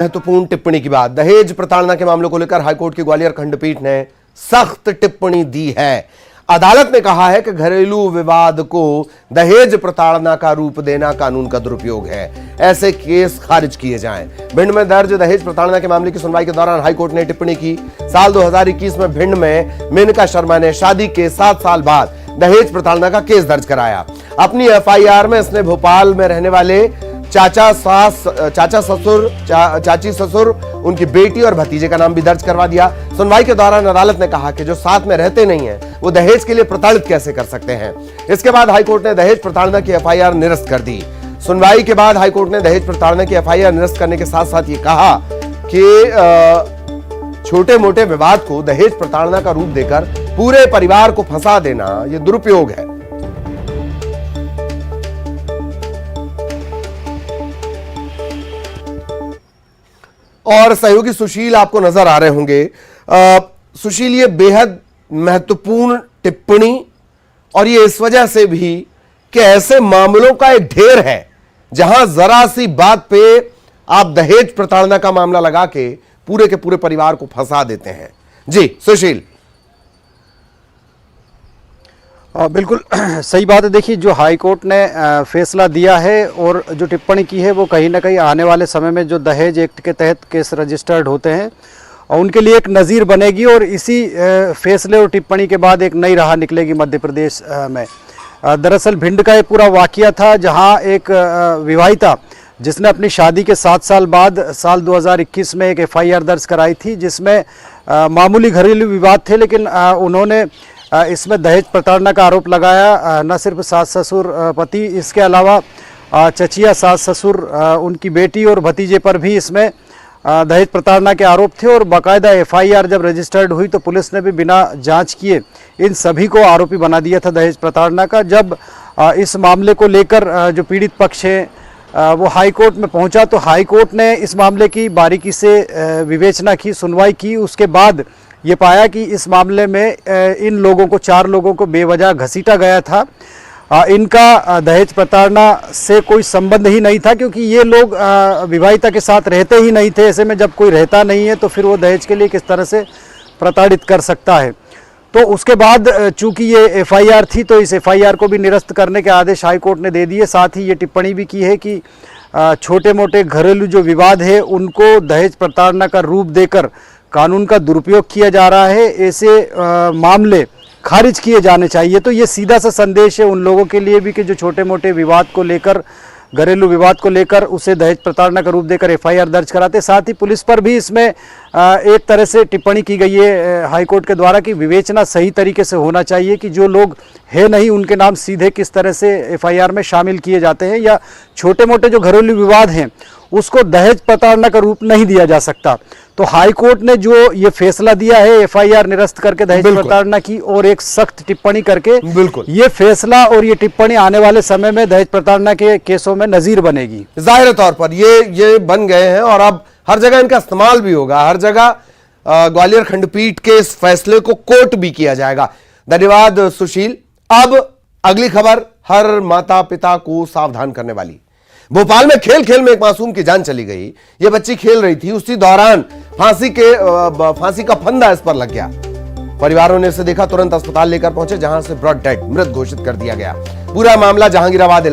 महत्वपूर्ण टिप्पणी की बात। दहेज प्रताड़ना के मामलों को लेकर हाईकोर्ट की ग्वालियर खंडपीठ ने सख्त टिप्पणी दी है। अदालत ने कहा है कि घरेलू विवाद को दहेज प्रताड़ना का रूप देना कानून का दुरुपयोग है, ऐसे केस खारिज किए जाएं। भिंड में दर्ज दहेज प्रताड़ना के मामले की सुनवाई के दौरान हाईकोर्ट ने टिप्पणी की। साल 2021 में भिंड में मेनका शर्मा ने शादी के 7 साल बाद दहेज प्रताड़ना का केस दर्ज कराया। अपनी एफआईआर में इसने भोपाल में रहने वाले चाचा ससुर, चाची ससुर, उनकी बेटी और भतीजे का नाम भी दर्ज करवा दिया। सुनवाई के दौरान अदालत ने कहा कि जो साथ में रहते नहीं हैं, वो दहेज के लिए प्रताड़ित कैसे कर सकते हैं। इसके बाद हाईकोर्ट ने दहेज प्रताड़ना की एफआईआर निरस्त कर दी। सुनवाई के बाद हाईकोर्ट ने दहेज प्रताड़ना की एफआईआर निरस्त करने के साथ साथ ये कहा कि छोटे मोटे विवाद को दहेज प्रताड़ना का रूप देकर पूरे परिवार को फंसा देना यह दुरुपयोग है। और सहयोगी सुशील आपको नजर आ रहे होंगे। सुशील, ये बेहद महत्वपूर्ण टिप्पणी, और ये इस वजह से भी कि ऐसे मामलों का एक ढेर है जहां जरा सी बात पे आप दहेज प्रताड़ना का मामला लगा के पूरे परिवार को फंसा देते हैं। जी सुशील। बिल्कुल सही बात है। देखिए, जो हाई कोर्ट ने फैसला दिया है और जो टिप्पणी की है वो कहीं ना कहीं आने वाले समय में जो दहेज एक्ट के तहत केस रजिस्टर्ड होते हैं और उनके लिए एक नज़ीर बनेगी, और इसी फैसले और टिप्पणी के बाद एक नई राह निकलेगी मध्य प्रदेश में। दरअसल भिंड का एक पूरा वाकया था जहां एक विवाहिता जिसने अपनी शादी के 7 साल बाद साल 2021 में एक एफआईआर दर्ज कराई थी, जिसमें मामूली घरेलू विवाद थे, लेकिन उन्होंने इसमें दहेज प्रताड़ना का आरोप लगाया। न सिर्फ सास ससुर पति, इसके अलावा चचिया सास ससुर, उनकी बेटी और भतीजे पर भी इसमें दहेज प्रताड़ना के आरोप थे। और बाकायदा एफआईआर जब रजिस्टर्ड हुई तो पुलिस ने भी बिना जांच किए इन सभी को आरोपी बना दिया था दहेज प्रताड़ना का। जब इस मामले को लेकर जो पीड़ित पक्ष है वो हाई कोर्ट में पहुंचा तो हाई कोर्ट ने इस मामले की बारीकी से विवेचना की, सुनवाई की। उसके बाद ये पाया कि इस मामले में इन लोगों को, 4 लोगों को बेवजह घसीटा गया था। इनका दहेज प्रताड़ना से कोई संबंध ही नहीं था, क्योंकि ये लोग विवाहिता के साथ रहते ही नहीं थे। ऐसे में जब कोई रहता नहीं है तो फिर वो दहेज के लिए किस तरह से प्रताड़ित कर सकता है। तो उसके बाद चूंकि ये एफआईआर थी तो इस एफआईआर को भी निरस्त करने के आदेश हाईकोर्ट ने दे दिए। साथ ही ये टिप्पणी भी की है कि छोटे मोटे घरेलू जो विवाद है उनको दहेज प्रताड़ना का रूप देकर कानून का दुरुपयोग किया जा रहा है, ऐसे मामले खारिज किए जाने चाहिए। तो ये सीधा सा संदेश है उन लोगों के लिए भी कि जो छोटे मोटे विवाद को लेकर, घरेलू विवाद को लेकर उसे दहेज प्रताड़ना का रूप देकर एफआईआर दर्ज कराते। साथ ही पुलिस पर भी इसमें एक तरह से टिप्पणी की गई है हाईकोर्ट के द्वारा कि विवेचना सही तरीके से होना चाहिए कि जो लोग है नहीं उनके नाम सीधे किस तरह से एफआईआर में शामिल किए जाते हैं, या छोटे मोटे जो घरेलू विवाद हैं उसको दहेज प्रताड़ना का रूप नहीं दिया जा सकता। तो हाई कोर्ट ने जो ये फैसला दिया है एफआईआर निरस्त करके दहेज प्रताड़ना की और एक सख्त टिप्पणी करके, बिल्कुल ये फैसला और ये टिप्पणी आने वाले समय में दहेज प्रताड़ना के केसों में नजीर बनेगी। जाहिर तौर पर ये बन गए हैं और अब हर जगह इनका इस्तेमाल भी होगा। हर जगह ग्वालियर खंडपीठ के इस फैसले को कोर्ट भी किया जाएगा। धन्यवाद सुशील। अब अगली खबर हर माता पिता को सावधान करने वाली। भोपाल में खेल में एक मासूम की जान चली गई। ये बच्ची खेल रही थी, उसी दौरान फांसी का फंदा इस पर लग गया। परिवारों ने इसे देखा, तुरंत अस्पताल लेकर पहुंचे, जहां से ब्रॉड डेड, मृत घोषित कर दिया गया। पूरा मामला जहांगीराबाद